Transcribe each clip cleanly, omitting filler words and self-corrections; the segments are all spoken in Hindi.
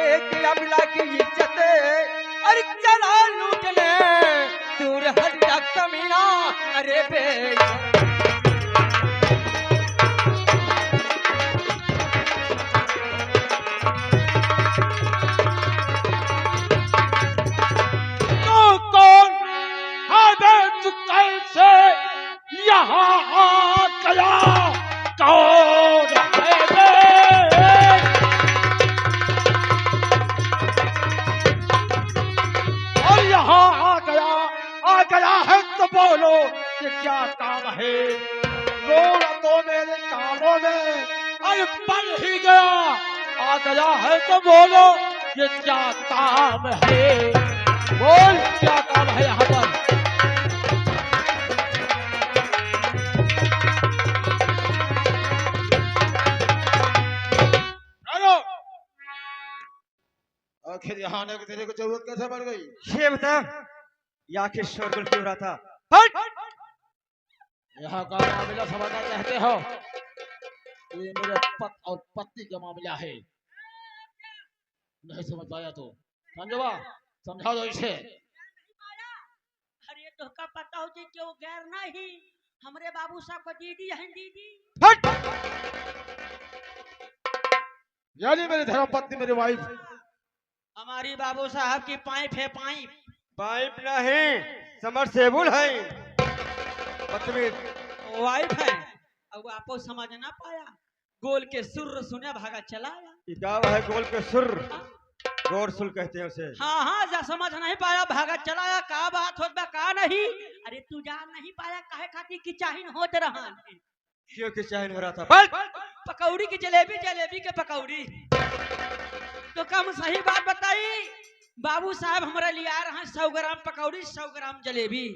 एक अबला की इज्जत अरे चला लूटने दूर हट जा कमीना अरे बेशरम कैसे यहाँ आ गया कौन है रे? और यहाँ आ गया है तो बोलो कि क्या काम है? रोल तो मेरे कानों में अरे बन ही गया। आ गया है तो बोलो ये क्या काम है? बोल क्या काम है यहाँ पर? आखिर यहाँ आने की तेरे को जरूरत कैसे पड़ गई? ये बता या के शोरगुल क्यों रहा था? हट! यहाँ का मामला समझना चाहते हो? ये मेरे पत और पत्नी का मामला है। नहीं समझ पाया तो समझवा समझा दो इसे। अरे तो का पता हो जी क्यों गैर नहीं हमरे बाबू साहब को दीदी है दीदी। हट! यानी मेरी धर्म पत्नी मेरी वाइफ। हमारी बाबू साहब की पाइप है पाइप। पाइप नहीं समरसेबुल है। बदतमीज वाइफ है अब आपको समझ ना पाया। गोल के सुर सुने भागा चलाया। गाँव है गोल के सुर गौर सुल कहते हैं उसे। हाँ हाँ जा समझ नहीं पाया भागा चलाया का बात होत बा का नहीं। अरे तू जान नहीं पाया काहे खाती की चाहिन होत रहा क्यों की चाहन हो रहा था? बल! पकौड़ी की जलेबी जलेबी के पकौड़ी। तो कम सही बात बताई बाबू साहब हमारे लिए आ रहे हैं 100 ग्राम पकौड़ी 100 ग्राम जलेबी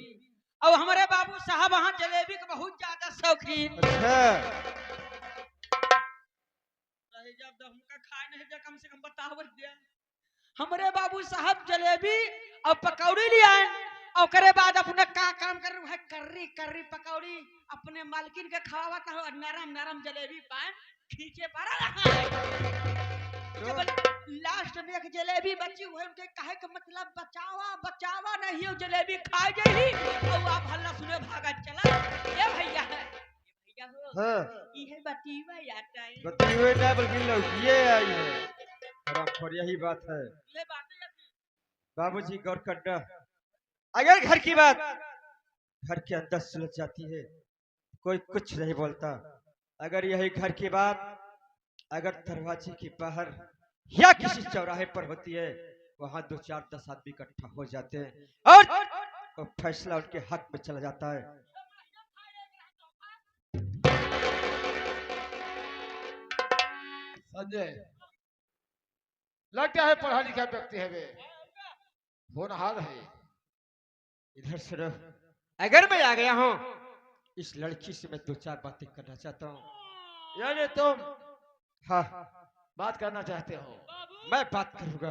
और हमारे बाबू साहब वहाँ जलेबी के बहुत ज्यादा शौकीन। अच्छा जब हमका खाए नहीं दे कम से कम बतावत दिया। हमारे बाबू साहब जलेबी और पकौड़ी ले आए और करे बाद अपने का काम कर रहे कर्री कर्री पकौड़ी अपने मालकिन के खवावत हो नरम नरम जलेबी पान खींचे पड़ा रहा जब लास्ट में एक जलेबी बची हुई उनके कहे का मतलब बचावा बचावा नहीं हो जलेबी खा जाही और आप हल्ला सुने भागा चला। ये भैया है भैया हो हाँ ये बतीवा याता है बताई हुई ना बल्कि लौकिए आई है। और यही बात है ये बात है बाबूजी गौर करना। अगर घर की बात घर के अंदर सुलझ जाती है कोई कुछ नहीं बोलता। अगर यही घर की बात अगर दरवाजे के बाहर या किसी चौराहे पर होती है वहां 2-4-10 आदमी इकट्ठा हो जाते हैं और फैसला उनके हक में चला जाता है। संजय लगता है पढ़ा लिखा व्यक्ति है वे होनहार है। इधर सुनो अगर मैं आ गया हूँ इस लड़की से मैं 2-4 बातें करना चाहता हूँ। यानी तुम हाँ बात करना चाहते हो? मैं बात करूंगा।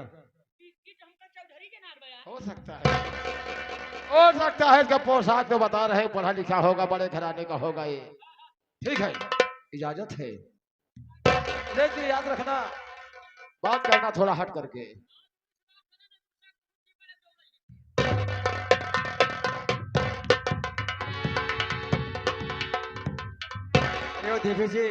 हो सकता है इसका पोशाक तो बता रहे पढ़ा लिखा होगा बड़े घराने का होगा ये। ठीक है इजाजत है लेकिन याद रखना बात करना थोड़ा हट करके। देवी जी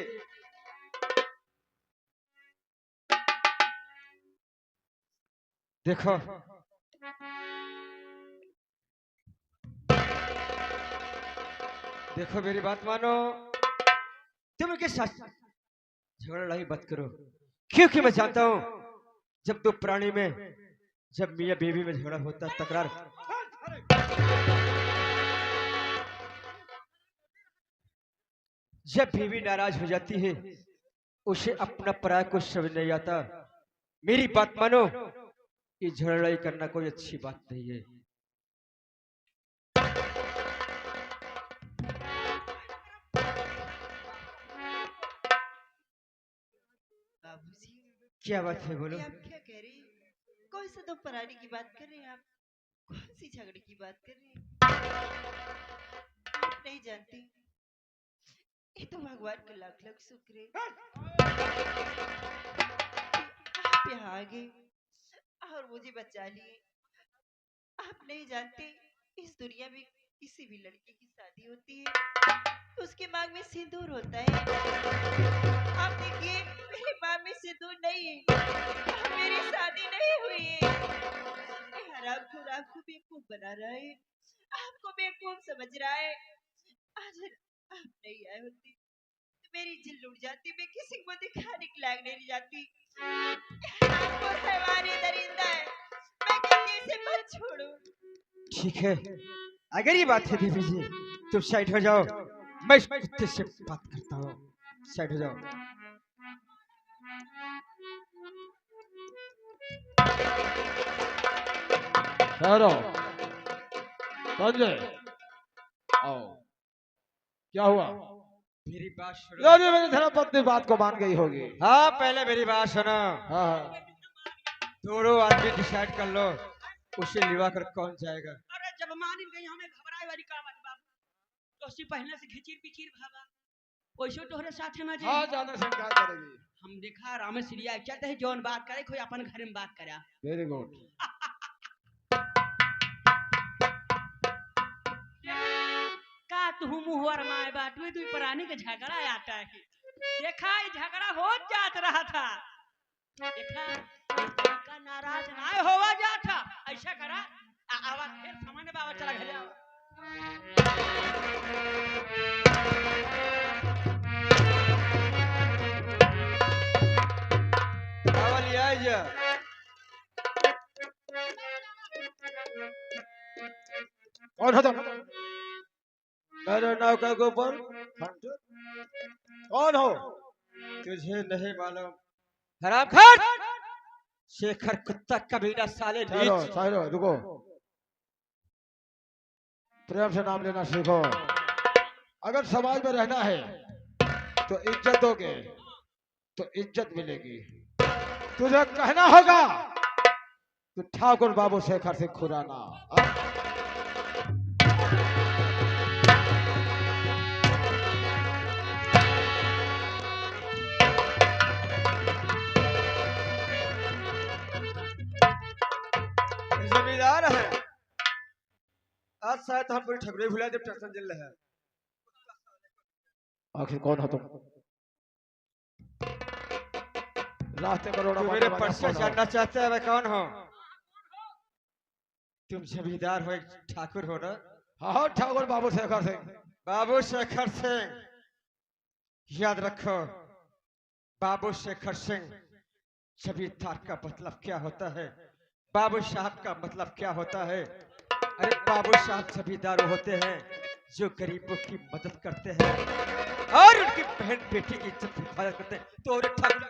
देखो देखो मेरी बात मानो तुम उनके साथ झगड़ा लड़ाई मत करो क्योंकि मैं जानता हूं जब दो प्राणी में जब मियां बीवी में झगड़ा होता है तकरार जब बीवी नाराज हो जाती है उसे अपना पराया कुछ समझ नहीं आता। मेरी बात मानो ये झगड़ा लड़ाई करना कोई अच्छी बात नहीं है। बाबूजी क्या बात है बोलो। आप क्या कह रहे हैं? कौन सा दो परारी की बात कर रहे हैं आप? कौन सी झगड़े की बात कर रहे हैं? आप नहीं जानती ये तो भगवान का लाख लाख शुक्र है। आप आप यहाँ आ गए और मुझे बचा लिए। आप नहीं जानते, इस दुनिया में किसी भी लड़की की शादी होती है तो उसके मांग में सिंदूर होता है। आप देखिए, मेरे मांग में सिंदूर नहीं है और मेरी शादी नहीं हुई है। ये हरामखोर आपको बेवकूफ बना रहा है, आपको बेवकूफ समझ रहा है। आज आप नहीं आए होते तो मेरी जिल लुट जाती, मैं किसी को दिखाने के लायक नहीं जाती। आपको हैवानी दरिंदा है, मैं कहती इसे मत छोड़ो। ठीक है, अगर ये बात है देवी जी, तुम साइड हो जाओ, मैं इस कुत्ते से बात करता हूँ। साइड हो जाओ। ठहरो संजय, आओ। क्या हुआ? मेरी बात सुनो। यार, ये मेरी धर्मपत्नी बात को मान गई होगी। हाँ, पहले मेरी बात सुनो। हाँ हाँ, दोनों आदमी डिसाइड कर लो, उसे लिवा कर कौन जाएगा। अरे जब मान गई हमें घबराए वाली का बात बाबू, तो उसी पहले से खिचीर पिचीर भागा वैसे तोहरे साथे में हाँ, जे जाने से इनकार करेगी। हम देखा राम सीरिया चलते है जौन बात करे कोई अपन घर में बात करा। Very good. का तू मुहर माए बात में तू प्राणी के झगड़ा आता है। देखा ये झगड़ा हो जात रहा था, देखा का नाराज ना होवा जाता। ऐसा करा आवा फिर सामान्य बाबा चला घर जाओ। आवल आ जा। कौन हो तुम? मेरे नाव के ऊपर कौन हो? तुझे नहीं मालूम? हरामखोर शेखर कुत्ता कबीरा साले ठहरो नीच। ठहरो, रुको। प्रेम से नाम लेना सीखो। अगर समाज में रहना है तो इज्जत दोगे तो इज्जत मिलेगी। तुझे कहना होगा कि ठाकुर बाबू शेखर से खुराना। जमींदार है, आज शायद हम पूरी ठगुरे भुला जब टेंशन जल रहा है। आखिर कौन हो तुम? रास्ते में रोड़ा तू मेरे पर्स से जानना चाहता है मैं कौन हूँ? तुम जमींदार हो, एक ठाकुर हो ना? हाँ, ठाकुर बाबू शेखर सिंह। बाबू शेखर सिंह, याद रखो, बाबू शेखर सिंह जमींदार का मतलब क्या होता है, बाबू साहब का मतलब क्या होता है? अरे बाबू साहब जमींदार होते हैं जो गरीबों की मदद करते हैं और उनकी बहन बेटी की इज्जत हिफाजत करते हैं। तो और ठाकुर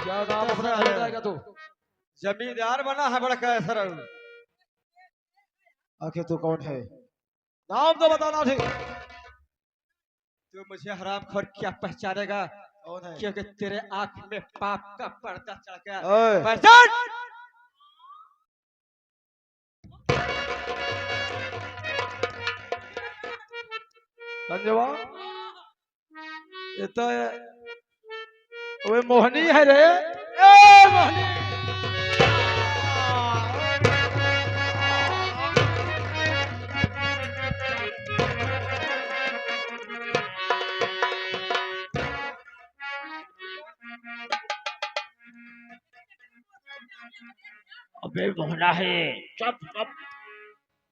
क्या नाम अपना हो जाएगा तू? जमींदार बना है बड़ा कैसा रहूं? आखिर तू कौन है? नाम तो बताना थी। तू मुझे हरामखोर क्या पहचानेगा? कौन है? क्योंकि तेरे आंख में पाप का पर्दा चढ़ गया। ओए। पहचान! संजवा, ये तो वो मोहनी है रे। ए मोहनी, अबे मोहना है। चुप चुप।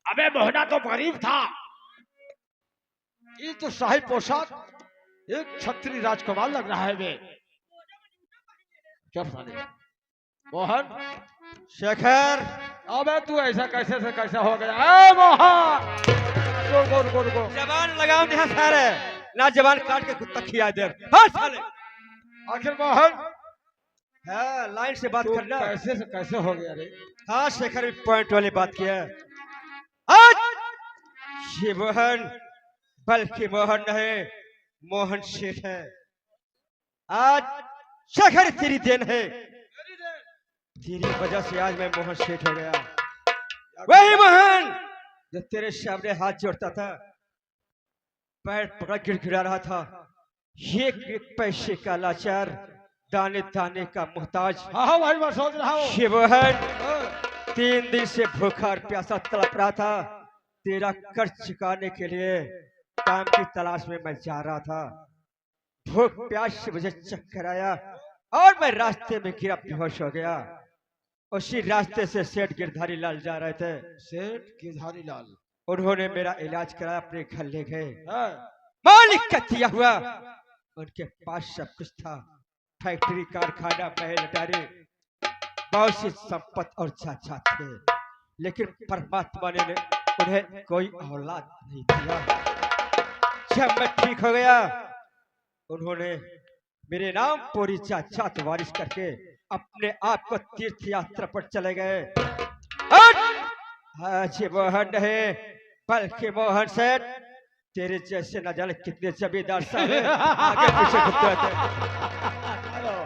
अबे मोहना तो गरीब था, ये तो शाही पोशाक एक छत्री राजकुमार लग रहा है बे। चुप साले। मोहन, शेखर, अबे तू ऐसा कैसे से कैसे हो गया? ए मोहन, रुको रुको रुको। जबान लगाओ नहीं सारे, ना जबान काट के कुत्ता खिया दे। हाँ साले। आखिर मोहन, हाँ, लाइन से बात तू करना। कैसे से कैसे हो गया रे? हाँ शेखर, पॉइंट वाली बात किया। आज ये मोहन बल्कि मोहन नहीं, मोहन शेठ है। आज शेखर तेरी देन है, तेरी वजह से आज मैं मोहन शेठ हो गया। वही मोहन जो तेरे सामने हाथ जोड़ता था, पैर पकड़ गिड़गिड़ा रहा था। एक एक पैसे का लाचार, दाने दाने का मोहताज। हाँ हाँ भाई, मैं सोच रहा हूँ। शिवहर 3 दिन से भूखा और प्यासा तड़प रहा था। तेरा कर्ज चुकाने के लिए काम की तलाश में मैं जा रहा था। भूख प्यास से मुझे चक्कर आया और मैं रास्ते में गिरा, बेहोश हो गया। उसी रास्ते से सेठ गिरधारी लाल जा रहे थे। सेठ गिरधारी लाल, उन्होंने मेरा इलाज कराया, अपने घर ले गए। हाँ, मालिक का दिया हुआ उनके पास सब कुछ था। फैक्ट्री, कारखाना, महल अटारी, बहुत सी संपत्ति और चाचा थे। लेकिन परमात्मा ने उन्हें कोई औलाद नहीं दिया। जब मैं ठीक हो गया, उन्होंने मेरे नाम पूरी जात वारिस करके अपने आप को तीर्थ यात्रा पर चले गए। आज मोहन नहीं, बल्कि मोहन सेठ, तेरे जैसे न जाने कितने जमींदार साहब हैं, आगे पीछे घूमते रहते हैं। हेलो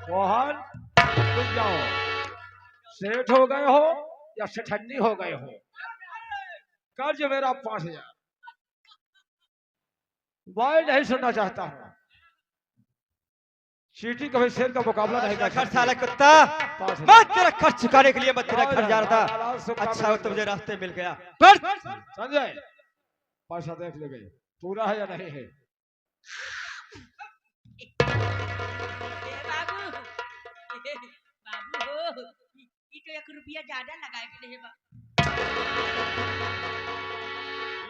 मोहन, रुक जाओ। सेठ हो गए हो या सेठन्नी हो गए हो? कर्ज मेरा 5,000। मैं नहीं सुनना चाहता हूँ। चीटी कभी शेर का मुकाबला नहीं कर खर्च सकती। साला कुत्ता, 5,000। मैं तेरा खर्च चुकाने के लिए मैं तेरा घर जा रहा था। अच्छा हो तो मुझे रास्ते मिल गया। पर संजय, पैसा देख ले गए, पूरा है या नहीं है? बाबू बाबू हो, ई तो 1 रुपया ज्यादा लगाए के लिए बा।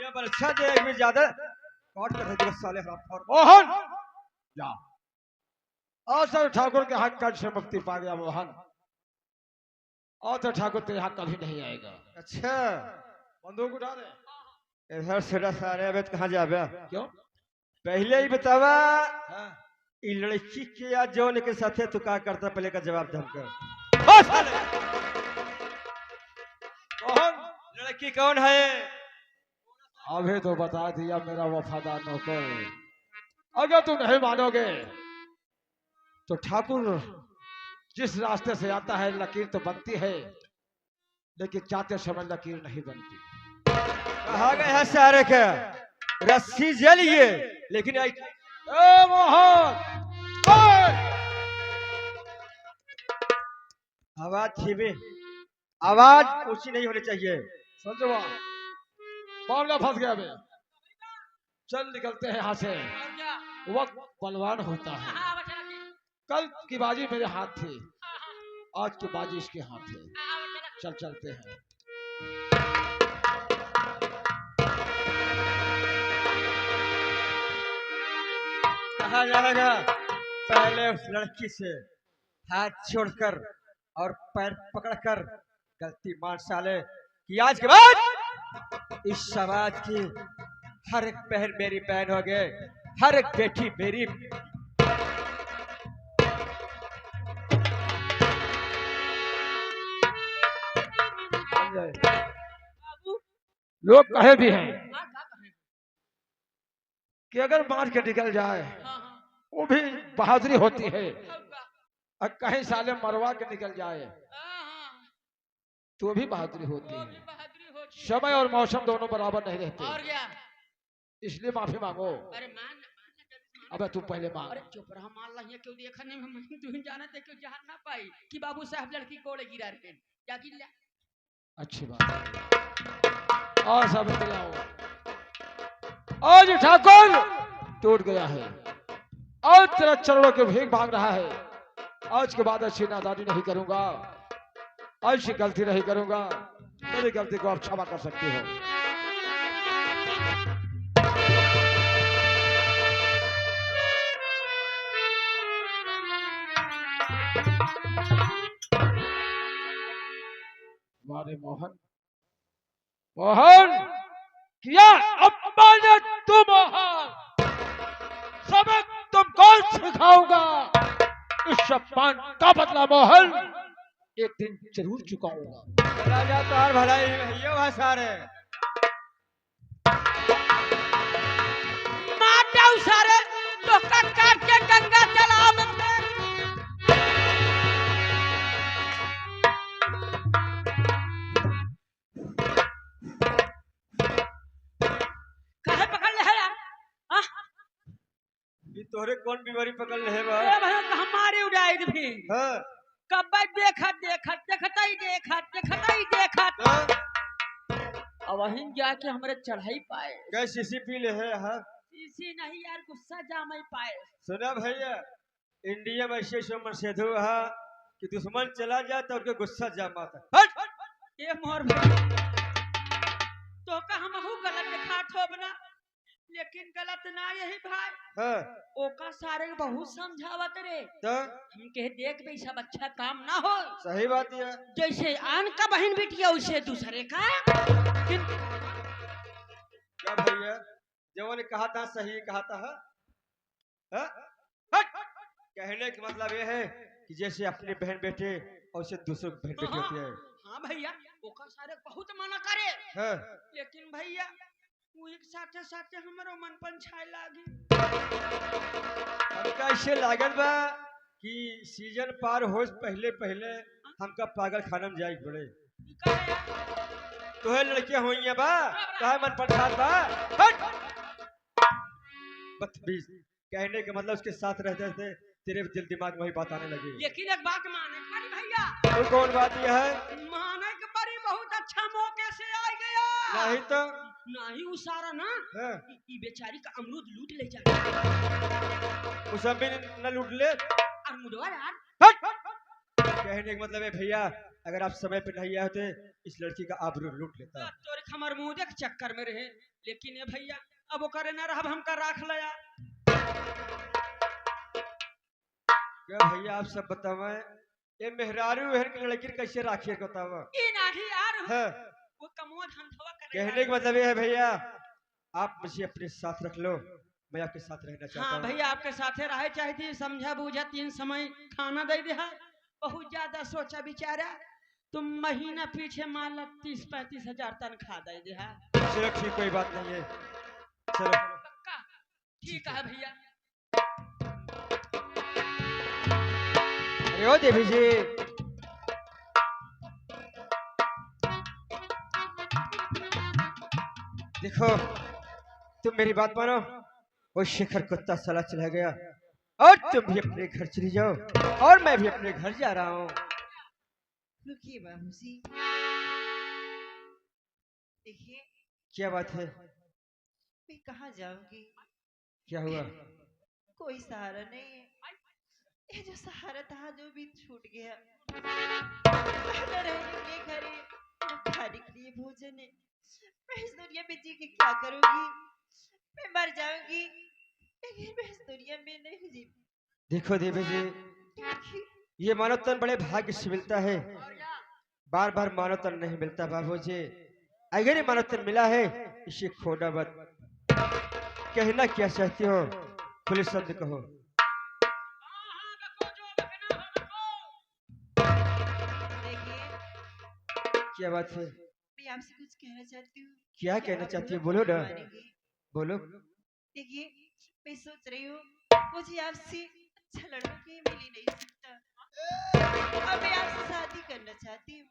ये बरछा दे एक भी ज्यादा काट कर दे साले हराम। मोहन जा, और ठाकुर के हाथ कर्ज से मुक्ति पा गया मोहन। और तो ठाकुर तेरे हाथ कभी नहीं आएगा। अच्छा, बंदूक उठा दे। इधर से सारे अबे कहाँ जाबे? क्यों? पहले ही बतावा, हाँ? ई लड़की के या जौन के साथे तू का करता, पहले का जवाब दे हमको। ओ साले, मोहन, लड़की कौन है? अभी तो बता दिया मेरा वफादार नौकर। अगर तुम नहीं मानोगे तो ठाकुर जिस रास्ते से आता है लकीर तो बनती है, लेकिन जाते समय लकीर नहीं बनती। कहा गए है सारे के रस्सी जलिए, लेकिन ए मोहन, आवाज धीमी, आवाज ऊंची नहीं होनी चाहिए। संजवा, मामला फंस गया बे। चल निकलते हैं यहाँ से। और क्या? वक्त बलवान होता है। हाँ बच्चा की। कल की बाजी मेरे हाथ थी, हाँ आज की बाजी इसके हाथ है। बच्चा। चल चलते हैं। कहा जाएगा, पहले उस लड़की से हाथ छोड़कर और पैर पकड़कर गलती मान साले कि आज के बाद इस समाज की हर एक बहन मेरी बहन हो गए, हर एक बेटी मेरी। बाबू लोग कहे भी हैं हाँ का कहे? कि अगर मार के निकल जाए हाँ हाँ वो भी बहादुरी होती है, और का? और कहीं साले मरवा के निकल जाए हाँ हाँ, तो भी बहादुरी होती वो भी है। बहादुरी होती है। समय और मौसम दोनों बराबर नहीं और रहते, क्या? इसलिए माफी मांगो। अरे मान जल्दी मान। अबे तू पहले मांग। अरे चुप रहा, मान ला ये क्यों देखने में मैं तू जाना थे क्यों जान ना पाई कि बाबू साहब लड़की कोड़े गिरा रहे क्या गिर लिया। अच्छी बात है। और सब इधर आओ। आज ठाकुर टूट गया है और तेरा चरणों के भीख मांग रहा है। आज के बाद अच्छी नादानी नहीं करूंगा, ऐसी गलती नहीं करूंगा। मेरी गलती को आप क्षमा कर सकती हो। मारे मोहन, मोहन किया अपमानित तू मोहन, सबक तुमको सिखाऊंगा। इस अपमान का बदला मोहन एक दिन जरूर चुकाऊंगा। चला जा तो हर भलाई भैया वहां सारे। मार दो सारे तो काट के गंगा चलाओ में। काहे पकड़ ले है यार? ये तोहरे कौन बीमारी पकड़ ले बा? ए भैया तो हमारी उड़ाई भी हाँ कब देखत देखत देखत ही देखत देखत ही देखत हाँ और वहीं जाके हमरे चढ़ाई पाए क्या शीशी पी ले है? हाँ इसी नहीं यार गुस्सा जाम ही पाए सुना भैया, इंडिया में ऐसे सो मर्सेधु है कि दुश्मन चला जाए तो उनके गुस्सा जाम आता है। हट! ये मोर भाई तो का हम गलत दिखात हो बना लेकिन गलत ना यही भाई हाँ ओका सारे के बहुत समझावत रे तो हम कहे देख भाई सब अच्छा काम ना हो सही बात है। जैसे आन का बहन बिटिया उसे दूसरे का क्या भैया, जवान ने कहा था सही कहा था। हाँ? हट! कहने का मतलब ये है कि जैसे अपने बहन बेटे और उसे दूसरों की बहन बेटी होती है। हाँ भैया ओका सारे बहुत मना करे हाँ लेकिन भैया वही साथे साथे हमारो मन पंछाए लागी हमका ऐसे लागल बा कि सीजन पार हो पहले पहले हमका पागल खाना में जाए पड़े। ई कहे यार, तुहे लड़कियां हुई है बा कहा मन परेशान बा। हट! बदतमीज, कहने का मतलब उसके साथ रहते रहते तेरे दिल दिमाग में वही बात आने लगी। लेकिन एक बात माने पड़ी भैया तो कौन बात यह है? माने के परी बहुत अच्छा मौके से आ गया नहीं तो नहीं उ सारा ना हाँ, ई बेचारी का अमरूद लूट ले जा उस भी न लूट ले। अमरूदवा यार हट! कहने का मतलब है भैया, अगर आप समय पे नहीं आए होते इस लड़की का आबरू लूट लेता। तोरे खमर मुंह के चक्कर में रहे लेकिन ये भैया अब वो करे ना रहा हमका राख लया क्या भैया आप सब बतावे ये मेहरारू है कि लड़की कैसे राखिए बतावा। ई नहीं यार हाँ, वो कमुआ धंधवा करे कहने का मतलब ये है भैया, आप मुझे अपने साथ रख लो, मैं आपके साथ रहना चाहता हाँ हूँ। भैया आपके साथे रहे चाहती समझा बूझा 3 समय खाना दे दे बहुत ज्यादा सोचा विचारा तुम महीना पीछे मान लो 30-35 हजार तनख्वाह दे दे चलो ठीक, कोई बात नहीं है, चलो। पक्का ठीक है भैया अरे ओ देवी जी, देखो तुम मेरी बात मानो, वो शिखर कुत्ता साला चला गया और तुम भी अपने घर चली जाओ और मैं भी अपने घर जा रहा हूँ। रुकिए बाबूजी, देखिए क्या बात है? मैं कहाँ जाऊंगी, क्या हुआ? कोई सहारा नहीं है। ये जो सहारा था जो भी छूट गया, न रहने के लिए घर है, न खाने के लिए भोजन है। मैं इस दुनिया में जी के क्या करूंगी? मैं मर जाऊंगी लेकिन मैं इस दुनिया में नहीं जी। देखो देवी जी, देखिए, ये मानव तन बड़े भाग्य से मिलता है, बार बार मानव तन नहीं मिलता बाबू जी। अगर ये मानव तन मिला है इसे खोना मत। कहना क्या चाहती हो खुले शब्द कहो। देखिए क्या बात है? मैं आपसे कुछ कहना चाहती हूँ। क्या कहना चाहती हो? बोलो ना, मानेंगे? बोलो। देखिए मैं सोच रही हूँ मुझे आपसे अच्छा लड़का कहीं मिल ही नहीं सकता और मैं आपसे शादी करना चाहती हूँ।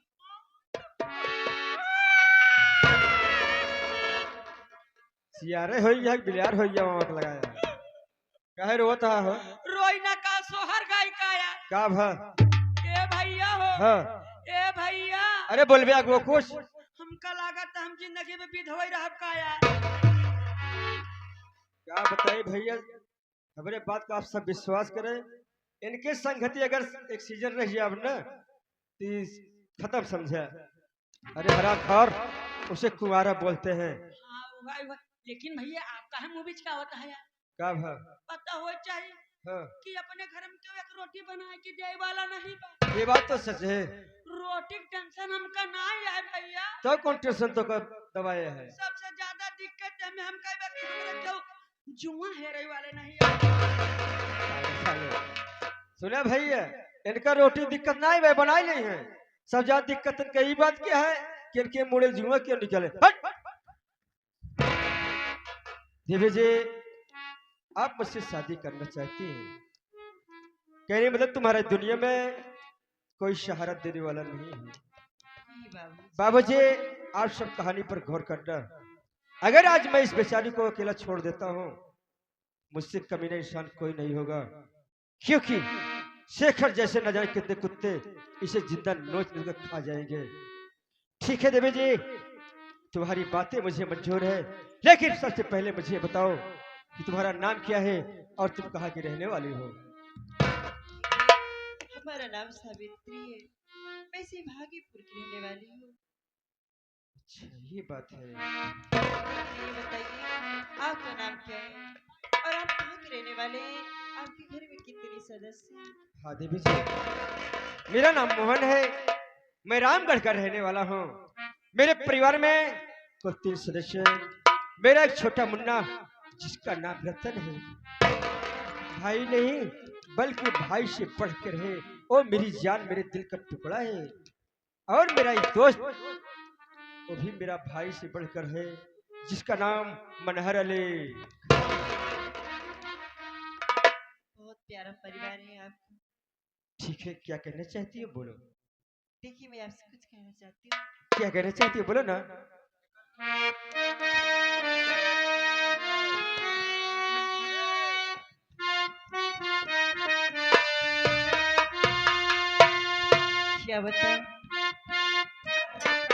सियारे हो या बिलार हो या मामक लगाया काहे रोता हो? रोइना का सोहर गाय काया का भा? ए भैया हो हाँ, ए भैया अरे बोलबे आगो कुछ। हमका लागत हम जिंदगी में विधवई रहब काया क्या बताइए भैया, हमारे बात को आप सब विश्वास करें। इनके संगति अगर एक सीजन रही अब ना तो खत्म समझे। अरे हरा खौर उसे कुंवारा बोलते हैं। हाँ भाई भाई लेकिन भैया आपका है मुंह बिच क्या होता है यार का भा? पता हो चाहिए हाँ, कि अपने घर में क्यों एक रोटी बनाए कि जाए वाला नहीं बा ये बात तो सच है। रोटी की टेंशन हमका नहीं है भैया तो कौन टेंशन तो कर दबाए है? सबसे ज्यादा दिक्कत है में हम कहे कि हमरा क्यों जुआ हेरे वाले नहीं है सुना भैया, इनका रोटी दिक्कत नहीं भाई बनाई नहीं है। सब ज्यादा दिक्कत इनका ये बात क्या है कि इनके मुड़े जुआ क्यों निकले। हट! देवी जी, आप मुझसे शादी करना चाहती हैं, कहने मतलब तुम्हारे दुनिया में कोई सहारा देने वाला नहीं है। जी बाबू, बाबूजी, आप सब कहानी पर गौर करना। अगर आज मैं इस बेचारी को अकेला छोड़ देता हूँ मुझसे कमीना इंसान कोई नहीं होगा, क्योंकि शेखर जैसे न जाने कितने कुत्ते इसे जिंदा नोच नोच कर खा जाएंगे। ठीक है देवी जी, तुम्हारी बातें मुझे मंजूर है, लेकिन सबसे पहले मुझे बताओ कि तुम्हारा नाम क्या है और तुम कहाँ की रहने वाली हो। हमारा नाम सावित्री है, मैं इसी भागीपुर की रहने वाली हूँ। अच्छा ये बात है। ये बताइए आपका नाम क्या है और आप कहाँ के रहने वाले हैं? आपके घर में कितने सदस्य हैं? हाँ देवी जी, मेरा नाम मोहन है, मैं रामगढ़ का रहने वाला हूँ। मेरे परिवार में कुल 3 सदस्य हैं। मेरा एक छोटा मुन्ना जिसका नाम रतन है, भाई नहीं बल्कि भाई से बढ़कर है, वो मेरी जान मेरे दिल का टुकड़ा है। और मेरा एक दोस्त, वो भी मेरा भाई से बढ़कर है, जिसका नाम मनहर अली। बहुत प्यारा परिवार है आपका। ठीक है, क्या कहना चाहती हो बोलो। देखिए मैं आपसे कुछ कहना चाहती हूँ। क्या कहना चाहती हो बोलो ना। क्या बताएं,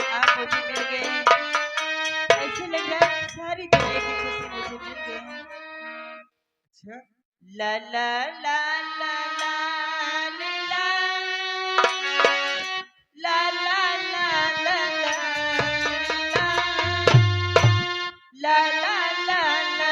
आप मुझे मिल गए हैं, ऐसे लग रहा है सारी दुनिया की खुशी मुझे मिल गई है। अच्छा ला ला ला ला ला ला ला ला ला ला ला ला ला ला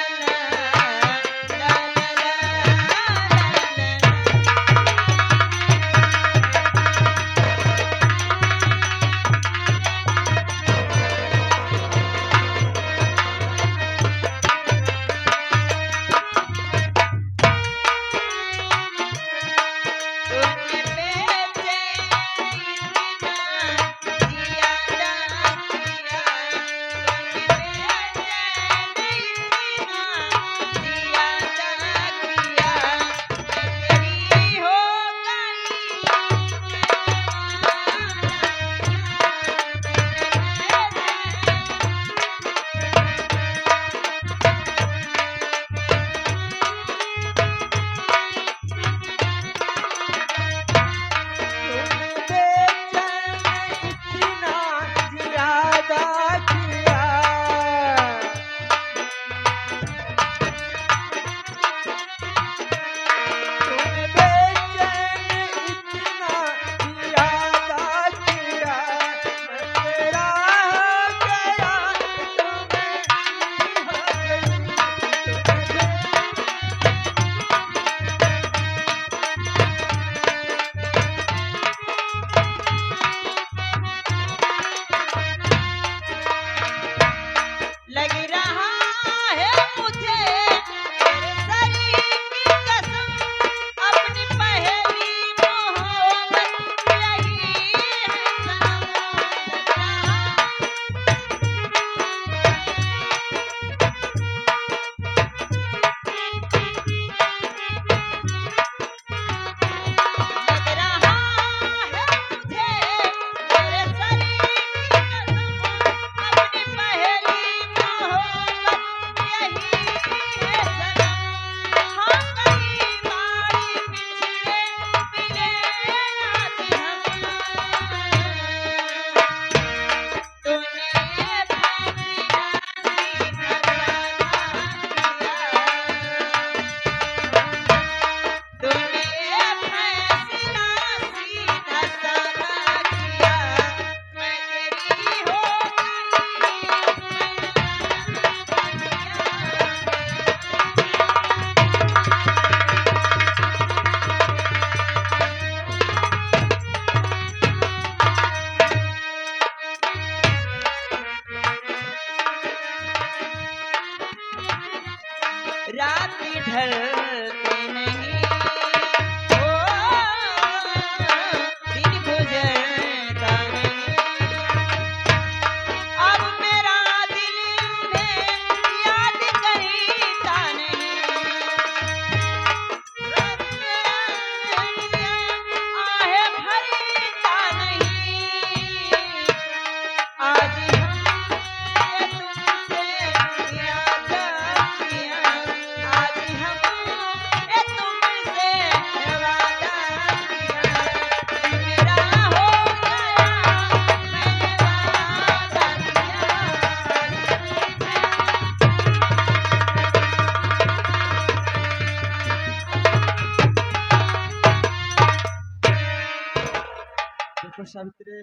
सावित्री,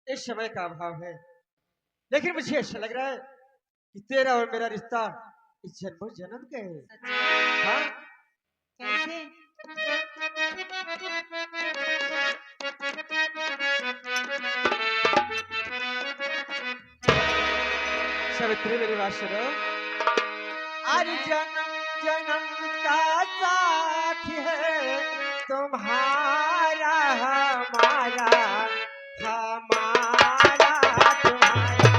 इस समय का अभाव है, लेकिन मुझे ऐसा लग रहा है कि तेरा और मेरा रिश्ता इस जन्मों जन्म का है। हाँ, कैसे? सावित्री मेरी बात सुनो। आज जन्म जन्म का साथ है तुम्हारा हमारा, हमारा तुम्हारा।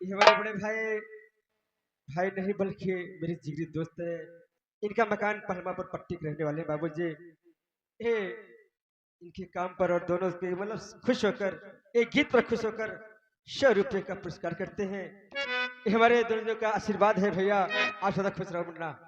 ये हमारे बड़े भाई भाई नहीं बल्कि मेरे जिगरी दोस्त है। इनका मकान पहलमापुर पट्टी के रहने वाले हैं बाबूजी। ये इनके काम पर और दोनों के मतलब खुश होकर एक गीत पर खुश होकर 100 रुपए का पुरस्कार करते हैं। ये हमारे दोनों का आशीर्वाद है भैया। आप सदा खुश रहो मुन्ना।